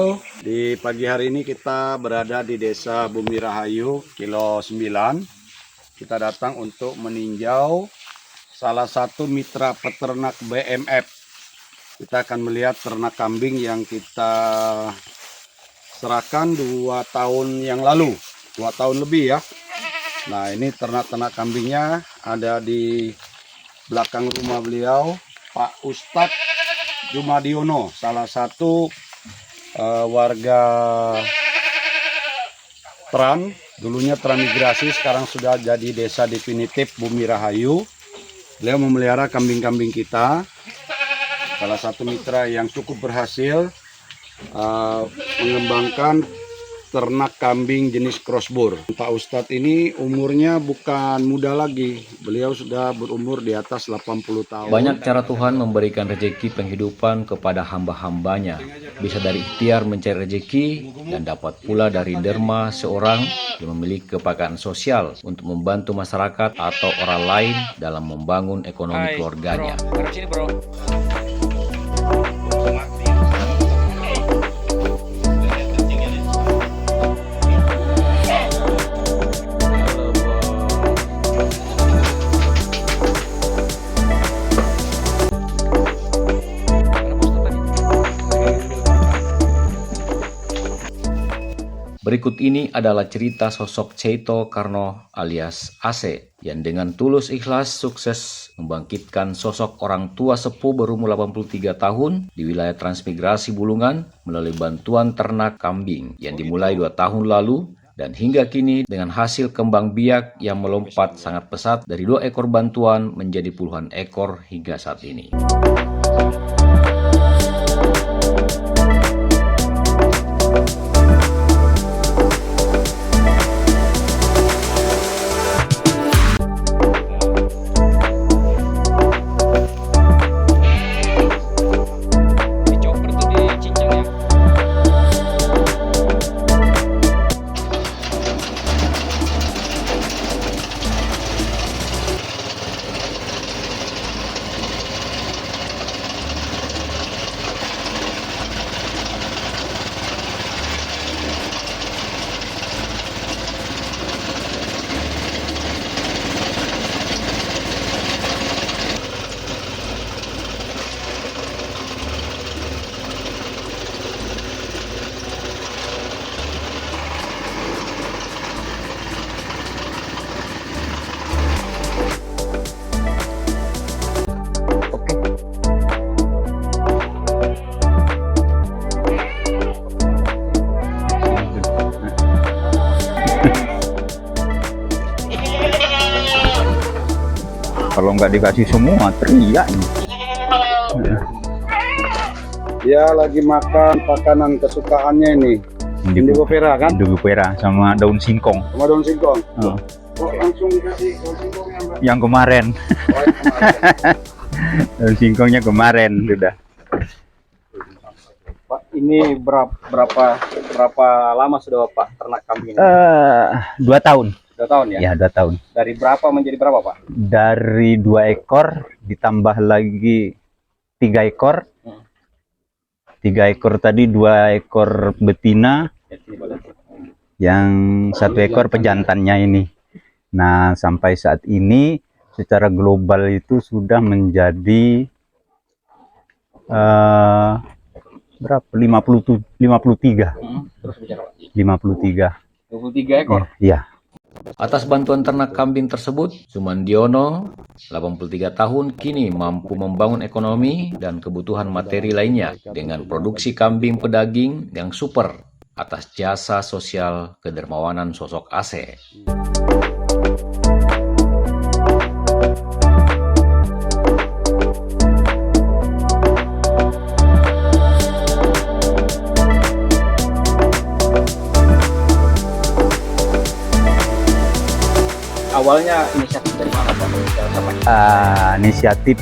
Halo, di pagi hari ini kita berada di Desa Bumi Rahayu, Kilo 9. Kita datang untuk meninjau salah satu mitra peternak BMF. Kita akan melihat ternak kambing yang kita serahkan 2 tahun yang lalu, 2 tahun lebih ya. Nah, ini ternak-ternak kambingnya ada di belakang rumah beliau, Pak Ustadz Jumadiono, salah satu warga Tran, dulunya transmigrasi, sekarang sudah jadi desa definitif Bumi Rahayu. Beliau memelihara kambing-kambing kita, salah satu mitra yang cukup berhasil mengembangkan ternak kambing jenis crossbur. Pak Ustadz ini umurnya bukan muda lagi, beliau sudah berumur di atas 80 tahun. Banyak cara Tuhan memberikan rezeki penghidupan kepada hamba-hambanya. Bisa dari ikhtiar mencari rezeki dan dapat pula dari derma seorang yang memiliki kepekaan sosial untuk membantu masyarakat atau orang lain dalam membangun ekonomi keluarganya. Berikut ini adalah cerita sosok Cheito Karno alias Ase yang dengan tulus ikhlas sukses membangkitkan sosok orang tua sepuh berumur 83 tahun di wilayah transmigrasi Bulungan melalui bantuan ternak kambing yang dimulai 2 tahun lalu dan hingga kini dengan hasil kembang biak yang melompat sangat pesat dari 2 ekor bantuan menjadi puluhan ekor hingga saat ini. Kalau nggak dikasih semua teriak ini. Dia lagi makan makanan kesukaannya ini, indigo vera kan? Indigo vera sama daun singkong. Sama daun singkong. Oh. Kok langsung dikasih daun singkongnya, Mbak? Yang kemarin. Oh, yang kemarin. Daun singkongnya kemarin sudah. Pak, ini berapa lama sudah Pak ternak kambing ini? 2 tahun. 2 tahun ya? Ya 2 tahun. Dari berapa menjadi berapa Pak? Dari 2 ekor ditambah lagi 3 ekor. 3 ekor tadi 2 ekor betina, yang 1 ekor pejantannya ini. Nah, sampai saat ini secara global itu sudah menjadi berapa? 53. Terus bicara Pak. 53. 23 ekor? Iya. Atas bantuan ternak kambing tersebut, Sumandiono, 83 tahun, kini mampu membangun ekonomi dan kebutuhan materi lainnya dengan produksi kambing pedaging yang super atas jasa sosial kedermawanan sosok Ase. Awalnya inisiatif dari mana Pak? Inisiatif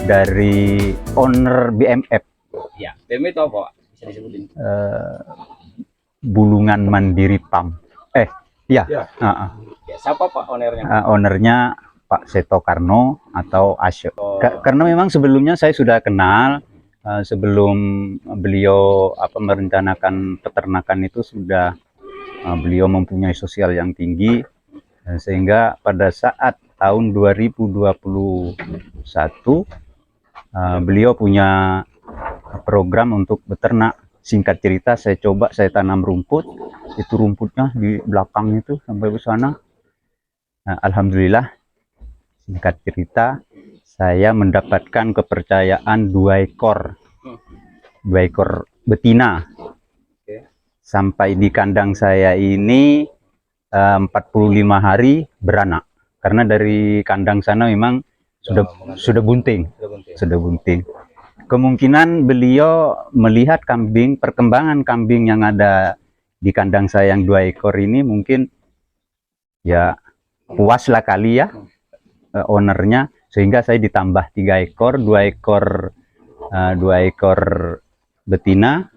dari owner BMF, Ya, BM itu apa Pak? Bisa disebutin? Bulungan Mandiri Pam. Ya. Ya. Ya, siapa Pak ownernya? Ownernya Pak Cheito Karno atau Asyo. Karena memang sebelumnya saya sudah kenal sebelum beliau merencanakan peternakan itu sudah beliau mempunyai sosial yang tinggi, sehingga pada saat tahun 2021 beliau punya program untuk beternak. Singkat cerita, saya tanam rumput, itu rumputnya di belakang itu sampai ke sana. Alhamdulillah, singkat cerita, saya mendapatkan kepercayaan 2 ekor betina. Sampai di kandang saya ini 45 hari beranak, karena dari kandang sana memang sudah bunting. Kemungkinan beliau melihat perkembangan kambing yang ada di kandang saya yang 2 ekor ini, mungkin ya puas lah kali ya ownernya, sehingga saya ditambah 3 ekor, 2 ekor betina,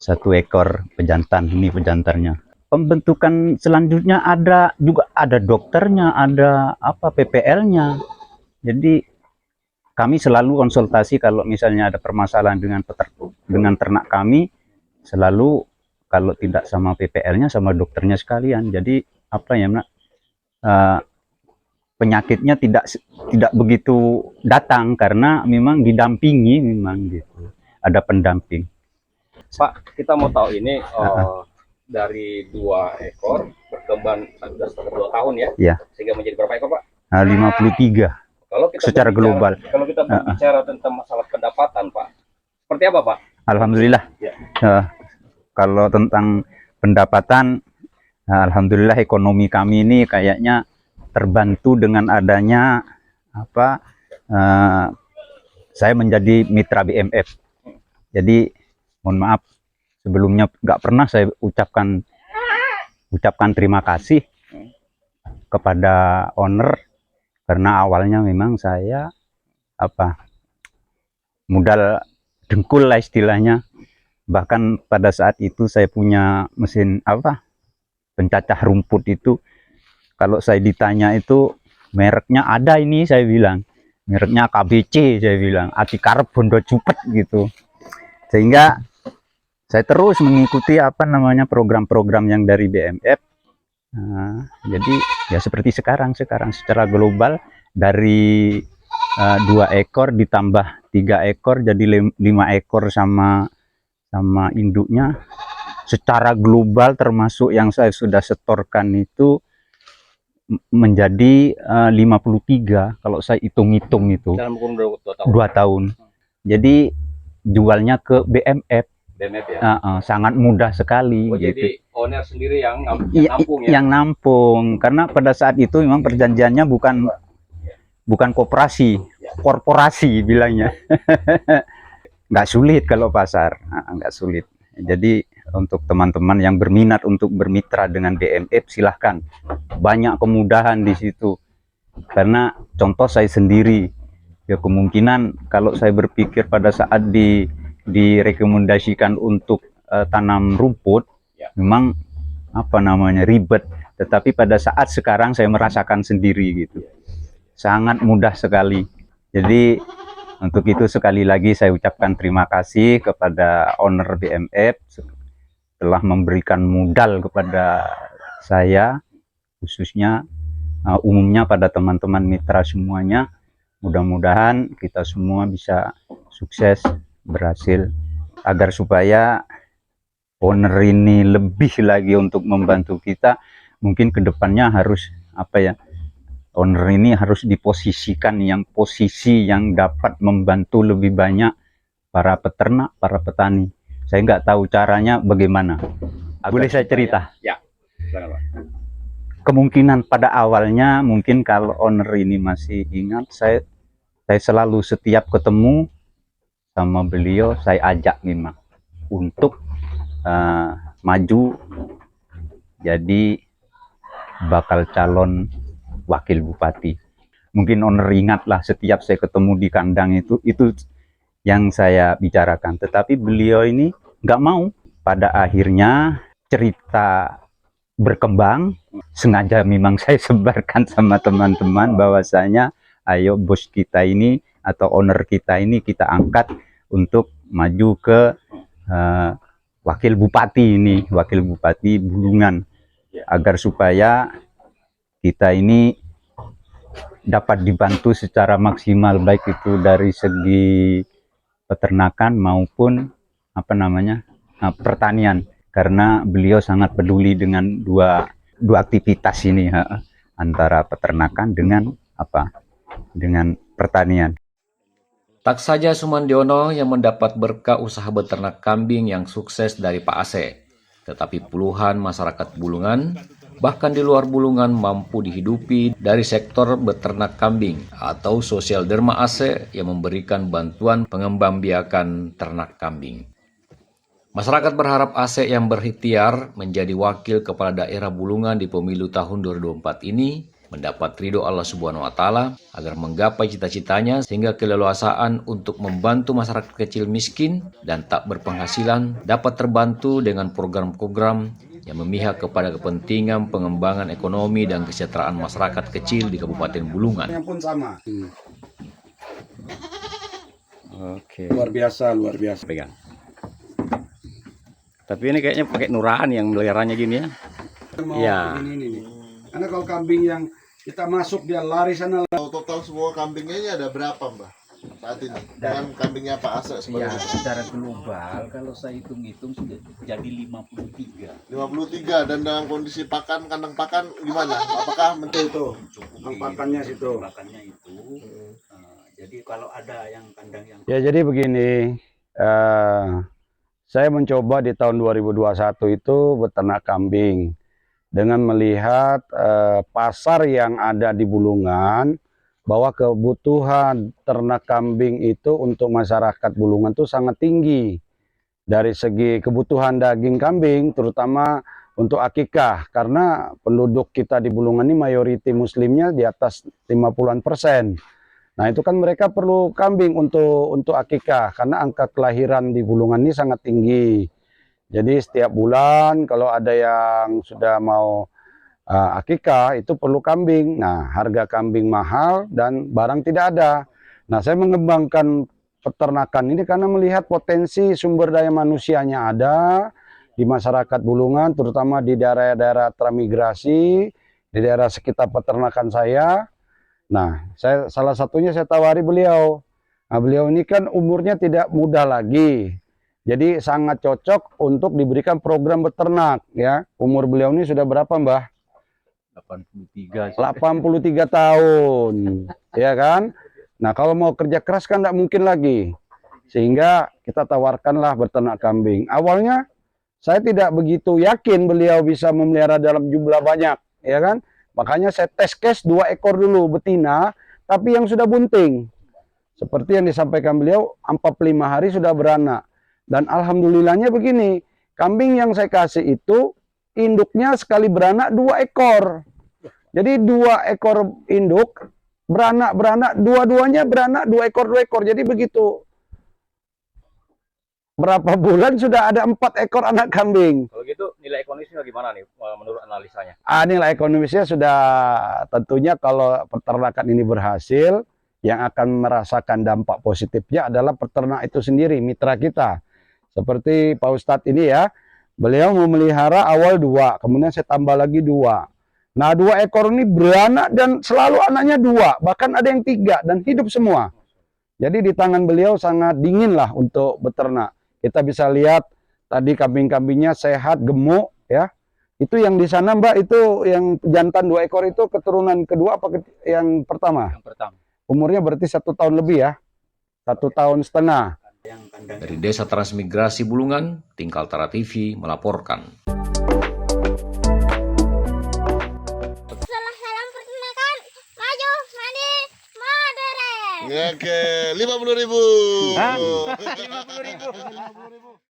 1 ekor pejantan. Ini pejantannya. Pembentukan selanjutnya ada dokternya, ada PPL-nya. Jadi kami selalu konsultasi kalau misalnya ada permasalahan dengan ternak kami, selalu kalau tidak sama PPL-nya sama dokternya sekalian. Jadi penyakitnya tidak begitu datang, karena memang didampingi, memang gitu. Ada pendamping. Pak, kita mau tahu ini dari 2 ekor berkembang sudah setelah 2 tahun ya? Ya. Sehingga menjadi berapa ekor, Pak? 53. Kalau kita Secara global. Kalau kita berbicara tentang masalah pendapatan, Pak, seperti apa, Pak? Alhamdulillah. Ya. Kalau tentang pendapatan, alhamdulillah ekonomi kami ini kayaknya terbantu dengan adanya saya menjadi mitra BMF. Jadi mohon maaf sebelumnya nggak pernah saya ucapkan terima kasih kepada owner, karena awalnya memang saya modal dengkul lah istilahnya. Bahkan pada saat itu saya punya mesin pencacah rumput itu, kalau saya ditanya itu mereknya ada, ini saya bilang mereknya KBC, saya bilang Atikarep Bondo Cupet gitu. Sehingga saya terus mengikuti program-program yang dari BMF. Jadi ya seperti sekarang secara global dari 2 ekor ditambah 3 ekor jadi 5 ekor sama induknya. Secara global termasuk yang saya sudah setorkan itu menjadi 53 kalau saya hitung-hitung itu Dalam kurun 2 tahun. 2 tahun. Jadi jualnya ke BMF. BMF ya? Sangat mudah sekali. Gitu. Jadi owner sendiri yang nampung ya? Yang nampung, karena pada saat itu memang perjanjiannya bukan koperasi, korporasi bilangnya. Nggak sulit kalau pasar, nggak sulit. Jadi untuk teman-teman yang berminat untuk bermitra dengan BMF, silahkan. Banyak kemudahan di situ. Karena contoh saya sendiri, ya kemungkinan kalau saya berpikir pada saat direkomendasikan untuk tanam rumput, memang ribet, tetapi pada saat sekarang saya merasakan sendiri gitu, sangat mudah sekali. Jadi untuk itu sekali lagi saya ucapkan terima kasih kepada owner BMF telah memberikan modal kepada saya, khususnya umumnya pada teman-teman mitra semuanya. Mudah-mudahan kita semua bisa sukses, berhasil, agar supaya owner ini lebih lagi untuk membantu kita. Mungkin kedepannya harus owner ini harus diposisikan posisi yang dapat membantu lebih banyak para peternak, para petani. Saya nggak tahu caranya bagaimana. Boleh saya cerita? Ya. Kemungkinan pada awalnya, mungkin kalau owner ini masih ingat, saya selalu setiap ketemu sama beliau, saya ajak memang untuk maju jadi bakal calon wakil bupati. Mungkin owner ingat lah, setiap saya ketemu di kandang itu yang saya bicarakan. Tetapi beliau ini nggak mau. Pada akhirnya cerita berkembang, sengaja memang saya sebarkan sama teman-teman bahwasanya ayo bos kita ini atau owner kita ini kita angkat untuk maju ke wakil bupati Bulungan, agar supaya kita ini dapat dibantu secara maksimal, baik itu dari segi peternakan maupun pertanian, karena beliau sangat peduli dengan dua aktivitas ini, antara peternakan dengan pertanian. Tak saja Sumandiono yang mendapat berkah usaha beternak kambing yang sukses dari Pak Ase, tetapi puluhan masyarakat Bulungan, bahkan di luar Bulungan mampu dihidupi dari sektor beternak kambing atau sosial derma Ase yang memberikan bantuan pengembangbiakan ternak kambing. Masyarakat berharap Ase yang berikhtiar menjadi wakil kepala daerah Bulungan di pemilu tahun 2024 ini mendapat ridho Allah Subhanahu wa Ta'ala agar menggapai cita-citanya sehingga keleluasaan untuk membantu masyarakat kecil miskin dan tak berpenghasilan dapat terbantu dengan program-program yang memihak kepada kepentingan pengembangan ekonomi dan kesejahteraan masyarakat kecil di Kabupaten Bulungan. Yang pun sama. Oke. Luar biasa. Pegang. Tapi ini kayaknya pakai nurani yang meliharanya gini ya. Iya. Ini. Karena kalau kambing yang kita masuk dia lari sana. Total semua kambingnya ini ada berapa, Mbak? Saat ini dengan kambingnya Pak Ase Ya, sebenarnya. secara global kalau saya hitung-hitung sudah jadi 53. 53, dan dalam kondisi pakan, kandang pakan gimana? Apakah menteri itu? Pakannya situ. Pakannya itu. Jadi kalau ada yang kandang yang Ya jadi begini, saya mencoba di tahun 2021 itu beternak kambing dengan melihat pasar yang ada di Bulungan, bahwa kebutuhan ternak kambing itu untuk masyarakat Bulungan itu sangat tinggi. Dari segi kebutuhan daging kambing, terutama untuk akikah, karena penduduk kita di Bulungan ini mayoriti muslimnya di atas 50%. Nah itu kan mereka perlu kambing untuk akikah, karena angka kelahiran di Bulungan ini sangat tinggi. Jadi setiap bulan kalau ada yang sudah mau akikah itu perlu kambing. Nah harga kambing mahal dan barang tidak ada. Nah saya mengembangkan peternakan ini karena melihat potensi sumber daya manusianya ada di masyarakat Bulungan, terutama di daerah-daerah transmigrasi, di daerah sekitar peternakan saya. Nah, salah satunya saya tawari beliau. Nah, beliau ini kan umurnya tidak muda lagi. Jadi sangat cocok untuk diberikan program beternak ya. Umur beliau ini sudah berapa, Mbah? 83. 83 tahun. Ya kan? Nah, kalau mau kerja keras kan tidak mungkin lagi. Sehingga kita tawarkanlah beternak kambing. Awalnya saya tidak begitu yakin beliau bisa memelihara dalam jumlah banyak, ya kan? Makanya saya tes case 2 ekor dulu betina, tapi yang sudah bunting. Seperti yang disampaikan beliau, 45 hari sudah beranak. Dan alhamdulillahnya begini, kambing yang saya kasih itu induknya sekali beranak 2 ekor. Jadi 2 ekor induk beranak, dua-duanya beranak 2 ekor. Jadi begitu. Berapa bulan sudah ada 4 ekor anak kambing. Kalau gitu nilai ekonomisnya gimana nih menurut analisanya? Nilai ekonomisnya sudah tentunya kalau peternakan ini berhasil, yang akan merasakan dampak positifnya adalah peternak itu sendiri, mitra kita. Seperti Pak Ustadz ini ya, beliau memelihara awal 2, kemudian saya tambah lagi 2. Nah 2 ekor ini beranak dan selalu anaknya 2, bahkan ada yang 3 dan hidup semua. Jadi di tangan beliau sangat dingin lah untuk beternak. Kita bisa lihat tadi kambing-kambingnya sehat, gemuk ya. Itu yang di sana Mbak, itu yang jantan 2 ekor itu keturunan kedua apa yang pertama? yang pertama. Umurnya berarti 1 tahun lebih ya. 1 tahun setengah. Yang kandang Dari Desa Transmigrasi Bulungan, Tim Kaltara TV melaporkan. Salam peternakan, maju, mandi, modern. Oke, 50.000. 50.000.